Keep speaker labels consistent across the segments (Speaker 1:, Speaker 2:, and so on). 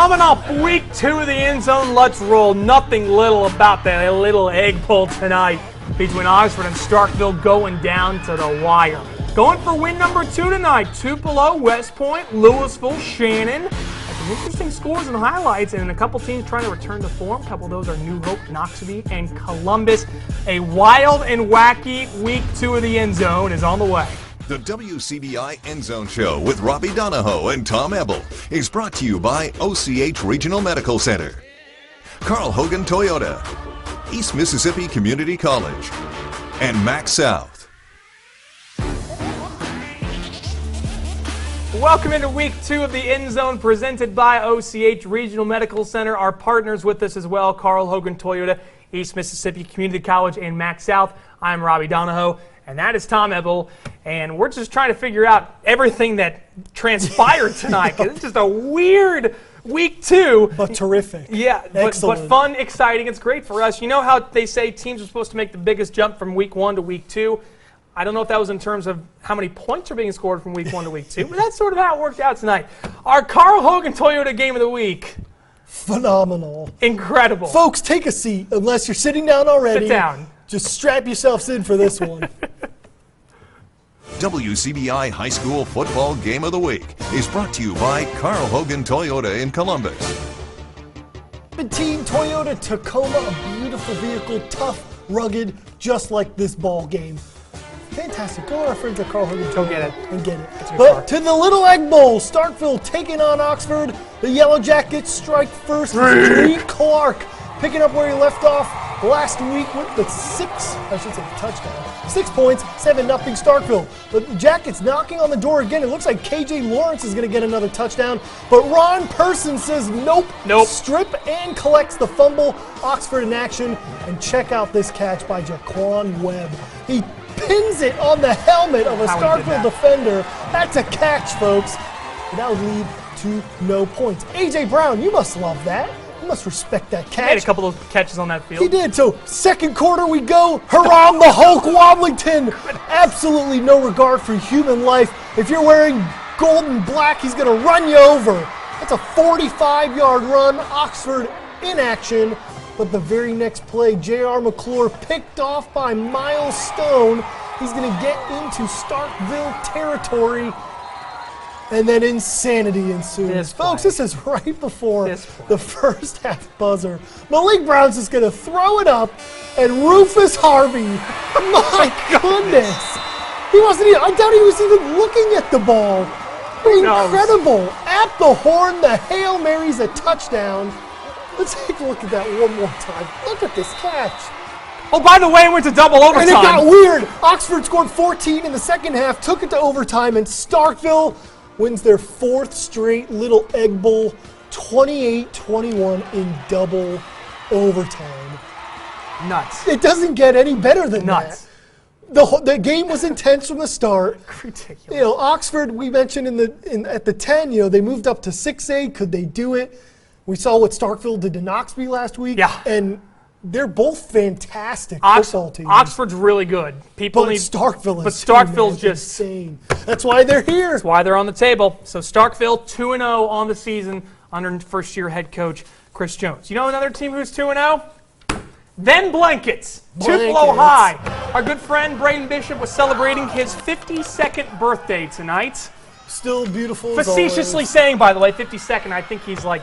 Speaker 1: Coming up, week 2 of the End Zone. Let's roll. Nothing little about that little egg bowl tonight between Oxford and Starkville going down to the wire. Going for win number 2 tonight. Tupelo, West Point, Louisville, Shannon. Some interesting scores and highlights, and a couple teams trying to return to form. A couple of those are New Hope, Noxubee, and Columbus. A wild and wacky week 2 of the End Zone is on the way.
Speaker 2: The WCBI Endzone Show with Robbie Donahoe and Tom Ebel is brought to you by OCH Regional Medical Center, Carl Hogan Toyota, East Mississippi Community College, and Max South.
Speaker 1: Welcome into week 2 of the End Zone presented by OCH Regional Medical Center. Our partners with us as well, Carl Hogan Toyota, East Mississippi Community College, and Max South. I'm Robbie Donahoe. And that is Tom Ebel, and we're just trying to figure out everything that transpired tonight. It's just a weird week 2.
Speaker 3: But terrific.
Speaker 1: Yeah, but fun, exciting. It's great for us. You know how they say teams are supposed to make the biggest jump from week 1 to week 2? I don't know if that was in terms of how many points are being scored from week 1 to week 2, but that's sort of how it worked out tonight. Our Carl Hogan Toyota Game of the Week.
Speaker 3: Phenomenal.
Speaker 1: Incredible.
Speaker 3: Folks, take a seat. Unless you're sitting down already.
Speaker 1: Sit down.
Speaker 3: Just strap yourselves in for this one.
Speaker 2: WCBI High School Football Game of the Week is brought to you by Carl Hogan Toyota in Columbus.
Speaker 3: 17 Toyota Tacoma, a beautiful vehicle, tough, rugged, just like this ball game. Fantastic. Go to our friends at Carl Hogan Toyota.
Speaker 1: Go get it.
Speaker 3: And get it. But to the Little Egg Bowl, Starkville taking on Oxford. The Yellow Jackets strike first. Reed Clark picking up where he left off last week with the touchdown. 6 points, 7-0 Starkville. But the Jackets knocking on the door again. It looks like KJ Lawrence is going to get another touchdown. But Ron Person says nope. Strip and collects the fumble. Oxford in action. And check out this catch by Jaquan Webb. He pins it on the helmet of a Starkville defender. That's a catch, folks. And that would lead to no points. A.J. Brown, you must love that. You must respect that catch.
Speaker 1: He made a couple of catches on that field.
Speaker 3: He did. So second quarter we go. Hurrah, the Hulk Woblington. Absolutely no regard for human life. If you're wearing gold and black, he's going to run you over. That's a 45-yard run. Oxford in action. But the very next play, J.R. McClure picked off by Miles Stone. He's going to get into Starkville territory. And then insanity ensues. Folks, this is right before the first half buzzer. Malik Brown's just going to throw it up, and Rufus Harvey, my goodness. I doubt he was even looking at the ball. Incredible. At the horn, the Hail Mary's a touchdown. Let's take a look at that one more time. Look at this catch.
Speaker 1: Oh, by the way, it went to double overtime.
Speaker 3: And it got weird. Oxford scored 14 in the second half, took it to overtime, and Starkville wins their 4th straight Little Egg Bowl, 28-21 in double overtime.
Speaker 1: Nuts.
Speaker 3: It doesn't get any better than
Speaker 1: Nuts.
Speaker 3: that. The game was intense from the start.
Speaker 1: Ridiculous.
Speaker 3: Oxford, we mentioned at the 10, they moved up to 6A. Could they do it? We saw what Starkville did to Noxubee last week.
Speaker 1: Yeah.
Speaker 3: And they're both fantastic football teams.
Speaker 1: Oxford's really good.
Speaker 3: Starkville's
Speaker 1: just
Speaker 3: insane. That's why they're here.
Speaker 1: That's why they're on the table. So Starkville 2-0 on the season under first-year head coach Chris Jones. You know another team who's 2-0? Then Blankets. Tupelo High. Our good friend Braden Bishop was celebrating his 52nd birthday tonight.
Speaker 3: Still beautiful.
Speaker 1: Facetiously saying, by the way, 52nd. I think he's like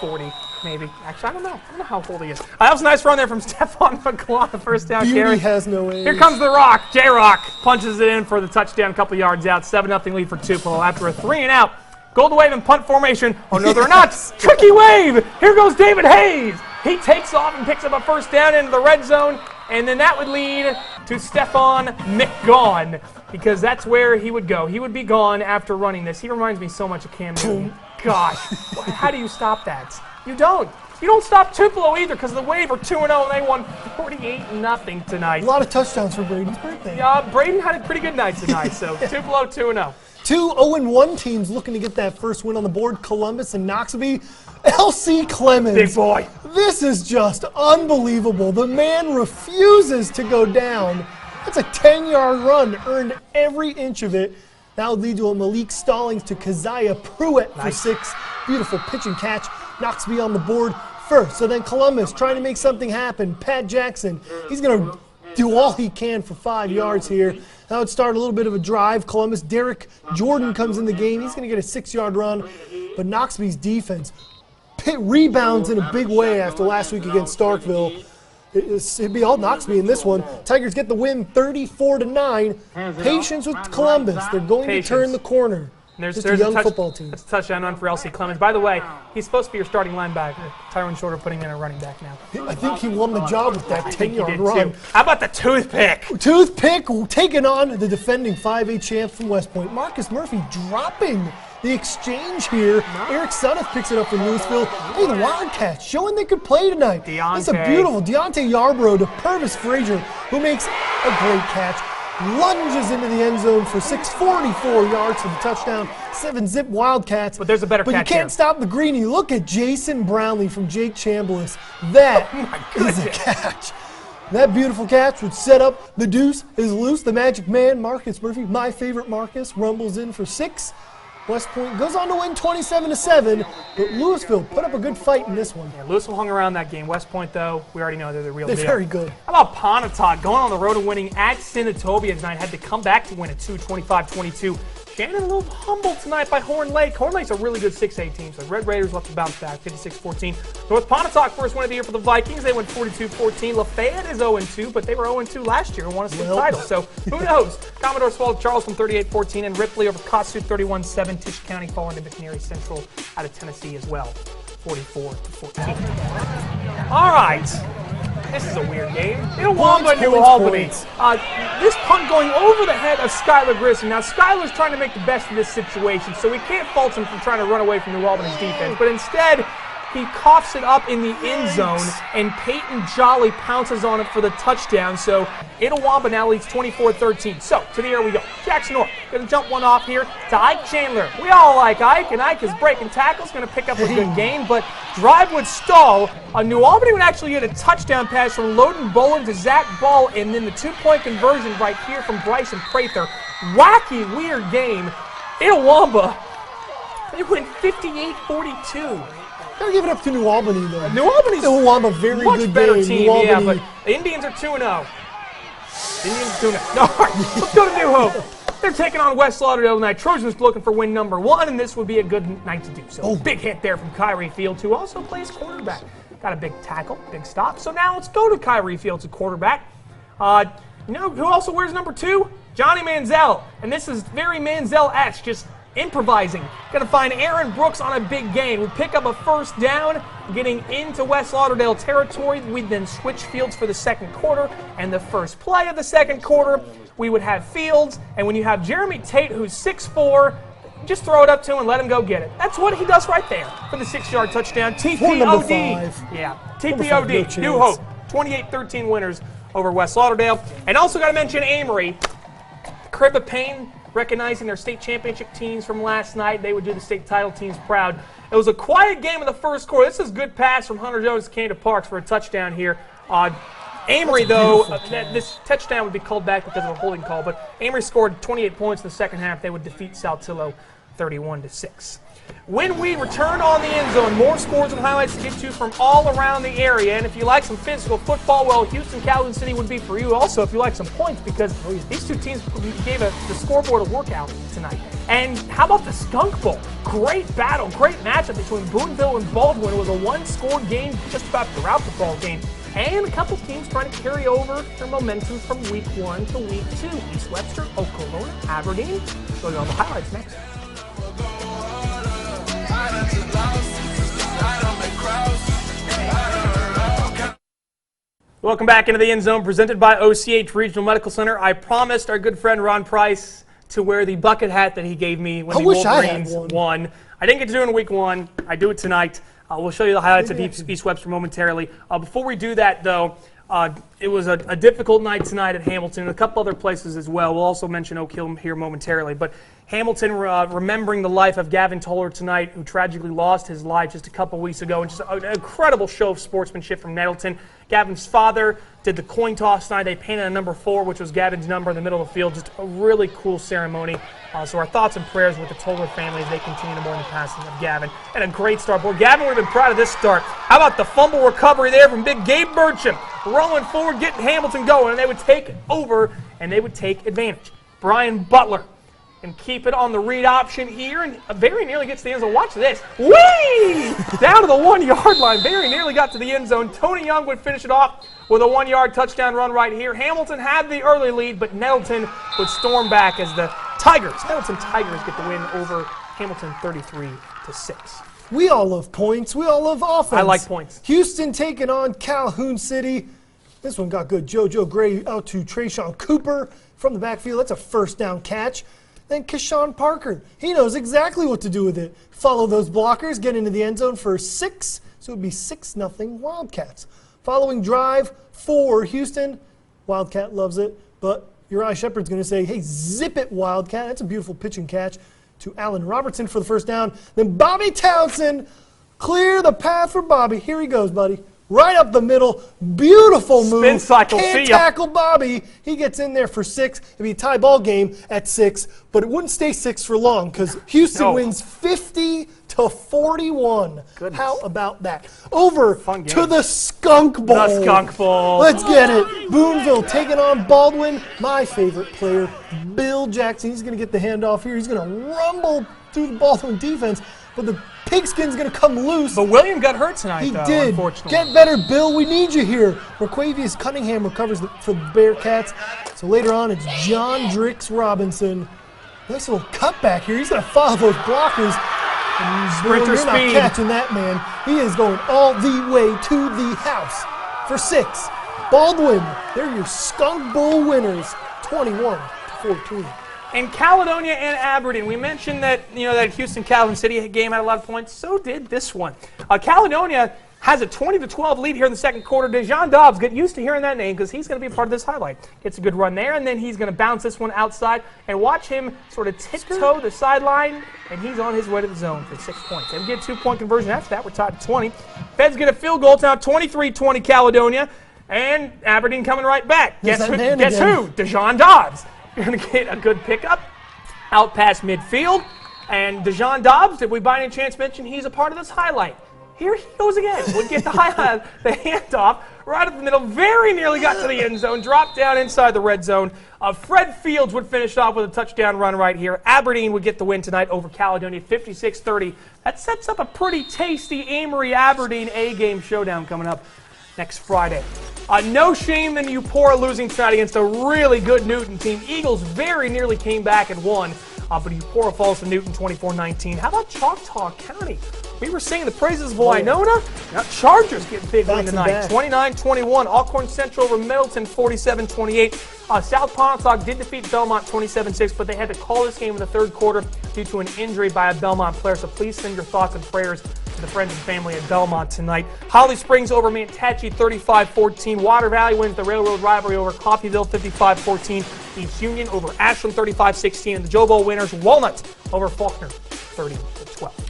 Speaker 1: 40. Maybe. Actually, I don't know. I don't know how old he is. That was a nice run there from Stephon McClaw, first down carry.
Speaker 3: Beauty has no age.
Speaker 1: Here comes the Rock. J-Rock punches it in for the touchdown a couple yards out. 7-0 lead for Tupelo after a 3-and-out. Golden Wave and punt formation. Oh, no, they're not. Tricky wave. Here goes David Hayes. He takes off and picks up a first down into the red zone. And then that would lead to Stephon McGawn, because that's where he would go. He would be gone after running this. He reminds me so much of Cam Newton. Gosh, how do you stop that? You don't. You don't stop Tupelo either, because the Wave are 2-0 and they won 48-0 tonight.
Speaker 3: A lot of touchdowns for Braden's birthday.
Speaker 1: Braden had a pretty good night tonight, so Tupelo 2-0.
Speaker 3: 2 0-1 teams looking to get that first win on the board, Columbus and Noxubee. L.C. Clemens.
Speaker 1: Big boy.
Speaker 3: This is just unbelievable. The man refuses to go down. That's a 10-yard run, earned every inch of it. That would lead to a Malik Stallings to Keziah Pruitt for 6. Beautiful pitch and catch. Knoxville on the board first. So then Columbus trying to make something happen. Pat Jackson, he's going to do all he can for 5 yards here. That would start a little bit of a drive. Columbus, Derek Jordan comes in the game. He's going to get a 6-yard run. But Knoxville's defense rebounds in a big way after last week against Starkville. It'd be all Knoxville in this one. Tigers get the win 34-9. Patience with Columbus. They're going to turn the corner.
Speaker 1: There's
Speaker 3: a young football team.
Speaker 1: That's a touchdown run for L.C. Clemens. By the way, he's supposed to be your starting linebacker. Tyrone Shorter putting in a running back now.
Speaker 3: I think he won the job with that 10-yard run.
Speaker 1: Too. How about the toothpick?
Speaker 3: Toothpick taking on the defending 5A champ from West Point. Marcus Murphy dropping the exchange here. Eric Sunneth picks it up from Louisville. Hey, the Wildcats showing they could play tonight. It's a beautiful Deontay Yarbrough to Purvis Frazier, who makes a great catch. Lunges into the end zone for 644 yards for the touchdown. 7-zip Wildcats.
Speaker 1: But there's a better catch.
Speaker 3: But you can't stop the greenie. Look at Jason Brownlee from Jake Chambliss. That is a catch. That beautiful catch would set up the deuce is loose. The magic man, Marcus Murphy, my favorite Marcus, rumbles in for 6. West Point goes on to win 27-7, but Louisville put up a good fight in this one.
Speaker 1: Yeah, Louisville hung around that game. West Point, though, we already know they're the real deal.
Speaker 3: They're very good.
Speaker 1: How about Pontotoc going on the road and winning at Senatobia tonight? Had to come back to win at 25-22. Shannon a little humbled tonight by Horn Lake. Horn Lake's a really good 6A team, so Red Raiders will have to bounce back, 56-14. North Pontotoc first win of the year for the Vikings. They went 42-14. Lafayette is 0-2, but they were 0-2 last year and won a state title. So who knows? Commodore swallowed Charleston 38-14 and Ripley over Kossuth 31-7. Tisch County falling to McNary Central out of Tennessee as well, 44-14. All right. This is a weird game. Itawamba, New Albany. This punt going over the head of Skylar Grissom. Now, Skylar's trying to make the best of this situation, so we can't fault him for trying to run away from New Albany's defense. But instead, he coughs it up in the end zone, and Peyton Jolly pounces on it for the touchdown. So Itawamba now leads 24-13. So to the air we go. Jackson North going to jump one off here to Ike Chandler. We all like Ike, and Ike is breaking tackles, going to pick up a good gain, but drive would stall. New Albany would actually get a touchdown pass from Loden Bowen to Zach Ball, and then the 2-point conversion right here from Bryson Prather. Wacky, weird game. Itawamba, they win 58-42.
Speaker 3: Gotta give it up to New Albany, though.
Speaker 1: New Albany's
Speaker 3: a very
Speaker 1: much
Speaker 3: good
Speaker 1: better
Speaker 3: game.
Speaker 1: team, yeah, but the Indians are 2-0. Indians 2-0. All right, let's go to New Hope. They're taking on West Lauderdale tonight. Trojans looking for win number 1, and this would be a good night to do so. Big hit there from Kyrie Fields, who also plays quarterback. Got a big tackle, big stop. So now let's go to Kyrie Fields at quarterback. You know who also wears number 2? Johnny Manziel. And this is very Manziel-esque, just improvising. Going to find Aaron Brooks on a big gain. We pick up a first down, getting into West Lauderdale territory. We then switch Fields for the second quarter, and the first play of the second quarter, we would have Fields, and when you have Jeremy Tate, who's 6'4", just throw it up to him and let him go get it. That's what he does right there for the 6-yard touchdown. TPOD. Yeah, TPOD. New Hope. 28-13 winners over West Lauderdale. And also got to mention Amory. Crib of Pain, recognizing their state championship teams from last night. They would do the state title teams proud. It was a quiet game in the first quarter. This is a good pass from Hunter Jones to Canada Parks for a touchdown here. Amory, though, this touchdown would be called back because of a holding call, but Amory scored 28 points in the second half. They would defeat Saltillo 31-6. When we return on the end zone, more scores and highlights to get to from all around the area. And if you like some physical football, well, Houston, Calhoun City would be for you. Also, if you like some points, because these two teams gave the scoreboard a workout tonight. And how about the Skunk Bowl? Great battle, great matchup between Boonville and Baldwin. It was a one-score game just about throughout the ball game. And a couple teams trying to carry over their momentum from week 1 to week 2. East Webster, Oklahoma, Aberdeen. We'll go on the highlights next. Welcome back into the End Zone, presented by OCH Regional Medical Center. I promised our good friend Ron Price to wear the bucket hat that he gave me when the Wolverines won. I didn't get to do it in week 1. I do it tonight. We'll show you the highlights of East Webster momentarily. Before we do that, though, It was a difficult night tonight at Hamilton and a couple other places as well. We'll also mention Oak Hill here momentarily. But Hamilton remembering the life of Gavin Toller tonight, who tragically lost his life just a couple weeks ago. And just an incredible show of sportsmanship from Nettleton. Gavin's father did the coin toss tonight. They painted a number 4, which was Gavin's number in the middle of the field. Just a really cool ceremony. So our thoughts and prayers with the Toller family as they continue to mourn the passing of Gavin. And a great start. Boy, Gavin would have been proud of this start. How about the fumble recovery there from big Gabe Burcham? Rolling forward, getting Hamilton going, and they would take over, and they would take advantage. Brian Butler and keep it on the read option here, and very nearly gets to the end zone. Watch this. Whee! Down to the 1-yard line. Very nearly got to the end zone. Tony Young would finish it off with a 1-yard touchdown run right here. Hamilton had the early lead, but Nettleton would storm back as the Nettleton Tigers get the win over Hamilton 33-6.
Speaker 3: We all love points. We all love offense.
Speaker 1: I like points.
Speaker 3: Houston taking on Calhoun City. This one got good. JoJo Gray out to Trayshawn Cooper from the backfield. That's a first down catch. Then Keshawn Parker. He knows exactly what to do with it. Follow those blockers, get into the end zone for 6. So it would be 6-0 Wildcats. Following drive for Houston. Wildcat loves it, but Uriah Shepard's going to say, hey, zip it, Wildcat. That's a beautiful pitch and catch to Allen Robertson for the first down. Then Bobby Townsend, clear the path for Bobby. Here he goes, buddy. Right up the middle. Beautiful move.
Speaker 1: Spin cycle.
Speaker 3: Can't tackle Bobby. He gets in there for 6. It'd be a tie ball game at 6, but it wouldn't stay 6 for long because Houston wins 50-41.
Speaker 1: Goodness.
Speaker 3: How about that? Over
Speaker 1: Fun game.
Speaker 3: to the Skunk Bowl.
Speaker 1: The Skunk Bowl.
Speaker 3: Let's get it. Boonville taking on Baldwin. My favorite player, Bill Jackson. He's going to get the handoff here. He's going to rumble through the Baldwin defense, but the Pigskin's going to come loose.
Speaker 1: But William got hurt tonight,
Speaker 3: He
Speaker 1: though,
Speaker 3: did.
Speaker 1: unfortunately.
Speaker 3: Get better, Bill. We need you here. Merquavius Cunningham recovers for the Bearcats. So later on, it's John Drix Robinson. Nice little cutback here. He's going to follow those blockers. And
Speaker 1: Sprinter
Speaker 3: you're
Speaker 1: speed.
Speaker 3: not catching that, man. He is going all the way to the house for 6. Baldwin, they're your Skunk Bowl winners, 21-14.
Speaker 1: And Caledonia and Aberdeen, we mentioned that that Houston Calhoun City game had a lot of points. So did this one. Caledonia has a 20-12 lead here in the second quarter. Dejon Dobbs, get used to hearing that name because he's going to be a part of this highlight. Gets a good run there, and then he's going to bounce this one outside and watch him sort of tiptoe the sideline, and he's on his way to the zone for 6 points. They get a 2-point conversion. After that, we're tied at 20. Feds get a field goal. It's now 23-20 Caledonia, and Aberdeen coming right back. Guess who? Dejon Dobbs. You're going to get a good pickup out past midfield. And Dejon Dobbs, did we by any chance mention he's a part of this highlight? Here he goes again. Would get the the handoff right up the middle. Very nearly got to the end zone. Dropped down inside the red zone. Fred Fields would finish off with a touchdown run right here. Aberdeen would get the win tonight over Caledonia, 56-30. That sets up a pretty tasty Amory-Aberdeen A-game showdown coming up next Friday. No shame in Eupora losing tonight against a really good Newton team. Eagles very nearly came back and won, but Eupora falls to Newton 24-19. How about Choctaw County? We were singing the praises of Winona. Now Chargers get big win tonight, 29-21. Alcorn Central over Middleton, 47-28. South Pontotoc did defeat Belmont 27-6, but they had to call this game in the third quarter due to an injury by a Belmont player. So please send your thoughts and prayers to the friends and family at Belmont tonight. Holly Springs over Manatee 35-14. Water Valley wins the railroad rivalry over Coffeyville 55-14. East Union over Ashland 35-16. And the Joe Bowl winners, Walnuts over Faulkner 30-12.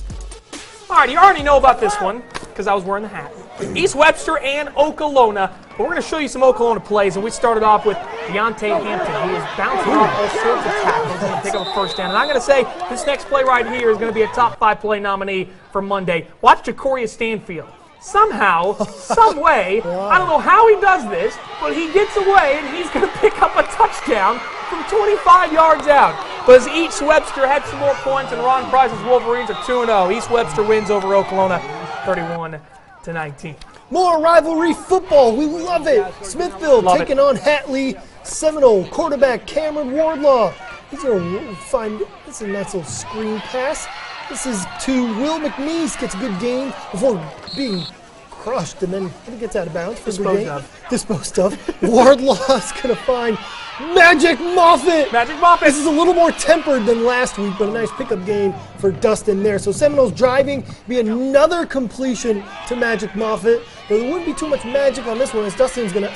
Speaker 1: All right, you already know about this one because I was wearing the hat. East Webster and Okolona. But we're going to show you some Okolona plays, and we started off with Deontay Hampton, who is bouncing off all sorts of tackles and going to pick up a first down. And I'm going to say this next play right here is going to be a top 5 play nominee for Monday. Watch Jacoria Stanfield. Somehow, some way, I don't know how he does this, but he gets away and he's going to pick up a touchdown from 25 yards out. But as East Webster had some more points and Ron Price's Wolverines are 2-0. East Webster wins over Okolona 31-19.
Speaker 3: More rivalry football. We love it. Smithville taking on Hatley. Seminole quarterback Cameron Wardlaw. He's going to find, this is a nice little screen pass. This is to Will McNeese. Gets a good gain before being crushed, and then he gets out of bounds. Disposed of. Wardlaw's going to find Magic Moffitt. This is a little more tempered than last week, but a nice pickup game for Dustin there. So Seminoles driving, be another completion to Magic Moffitt. There wouldn't be too much magic on this one as Dustin's going to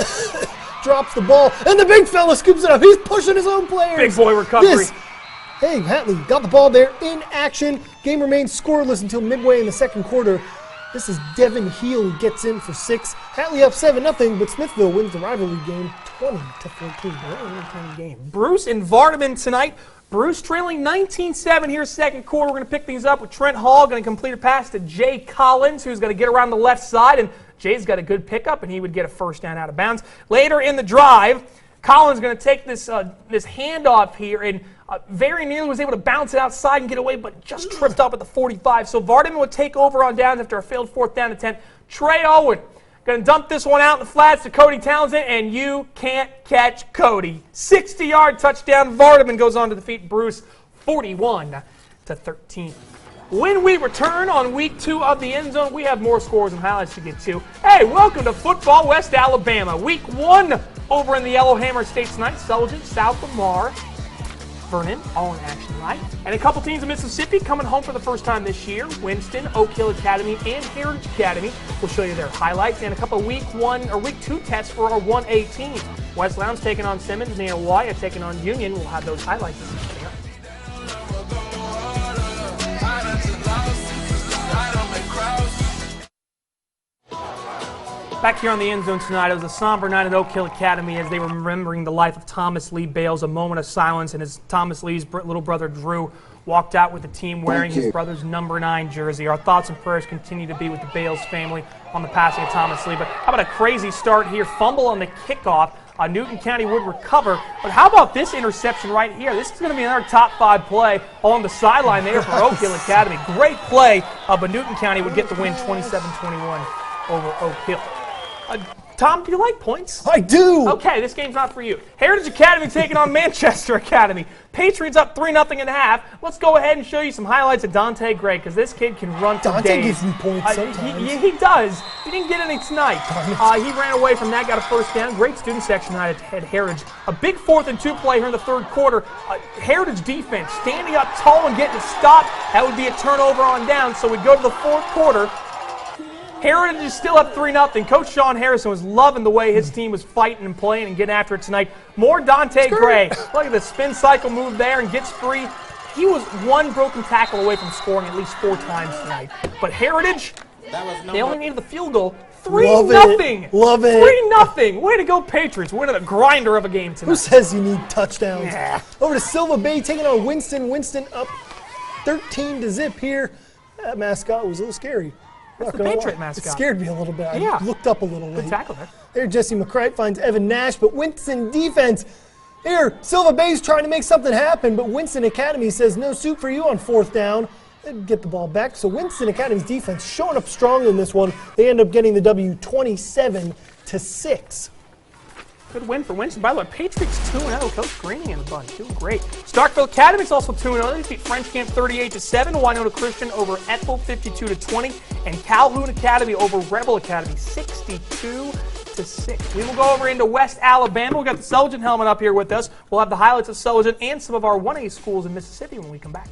Speaker 3: drops the ball, and the big fella scoops it up. He's pushing his own players.
Speaker 1: Big boy recovery.
Speaker 3: Hey, Hatley got the ball there in action. Game remains scoreless until midway in the second quarter. This is Devin Heel who gets in for 6. Hatley up 7-0, but Smithville wins the rivalry game 20-14. Game.
Speaker 1: Bruce and Vardaman tonight. Bruce trailing 19-7 here, second quarter. We're going to pick things up with Trent Hall going to complete a pass to Jay Collins, who's going to get around the left side, and Jay's got a good pickup, and he would get a first down out of bounds. Later in the drive, Collins going to take this handoff here, and very nearly was able to bounce it outside and get away, but just tripped up at the 45. So Vardaman would take over on downs after a failed fourth down attempt. Trey Owen going to dump this one out in the flats to Cody Townsend, and you can't catch Cody. 60-yard touchdown. Vardaman goes on to defeat Bruce 41-13. When we return on week 2 of the End Zone, we have more scores and highlights to get to. Hey, welcome to Football West Alabama. Week 1 over in the Yellowhammer State tonight. Sullivan, South Lamar, Vernon, all in action tonight. And a couple teams in Mississippi coming home for the first time this year. Winston, Oak Hill Academy, and Heritage Academy. We'll show you their highlights and a couple of week 2 tests for our 1A teams. West Lowndes taking on Simmons, and Wyatt taking on Union. We'll have those highlights this evening. Back here on the End Zone tonight, it was a somber night at Oak Hill Academy as they were remembering the life of Thomas Lee Bales. A moment of silence, and as Thomas Lee's little brother Drew walked out with the team wearing his brother's number 9 jersey. Our thoughts and prayers continue to be with the Bales family on the passing of Thomas Lee. But how about a crazy start here? Fumble on the kickoff. Newton County would recover. But how about this interception right here? This is going to be another top 5 play along the sideline there for Oak Hill Academy. Great play, but Newton County would get the win 27-21 over Oak Hill. Tom, do you like points?
Speaker 3: I do.
Speaker 1: Okay, this game's not for you. Heritage Academy taking on Manchester Academy. Patriots up 3-0 in half. Let's go ahead and show you some highlights of Dante Gray, because this kid can run for days.
Speaker 3: Dante gives me points sometimes.
Speaker 1: He does. He didn't get any tonight. He ran away from that, got a first down. Great student section tonight at Heritage. A big 4th and 2 play here in the third quarter. Heritage defense standing up tall and getting a stop. That would be a turnover on down, so we'd go to the fourth quarter. Heritage is still up 3-0. Coach Sean Harrison was loving the way his team was fighting and playing and getting after it tonight. More Dante Gray. Look at the spin cycle move there and gets free. He was one broken tackle away from scoring at least 4 times tonight. But Heritage, they only needed the field goal. 3-0.
Speaker 3: Love it.
Speaker 1: 3-0. Way to go, Patriots. Winning a grinder of a game tonight.
Speaker 3: Who says you need touchdowns?
Speaker 1: Yeah.
Speaker 3: Over to Silva Bay taking on Winston. Winston up 13-0 here. That mascot was a little scary.
Speaker 1: That's the Patriot mascot.
Speaker 3: It scared me a little bit.
Speaker 1: Yeah.
Speaker 3: I looked up a little late.
Speaker 1: Good tackle there.
Speaker 3: There, Jesse McCright finds Evan Nash, but Winston defense. Here, Silva Bay's trying to make something happen, but Winston Academy says no suit for you on 4th down. They get the ball back. So Winston Academy's defense showing up strong in this one. They end up getting the W 27-6.
Speaker 1: Good win for Winston. By the way, Patriots 2-0. Coach Greening and the bunch doing great. Starkville Academy's also 2-0. They defeat French Camp 38-7. Winona Christian over Ethel 52-20. And Calhoun Academy over Rebel Academy 62-6. We will go over into West Alabama. We've got the Sullivan helmet up here with us. We'll have the highlights of Sullivan and some of our 1A schools in Mississippi when we come back.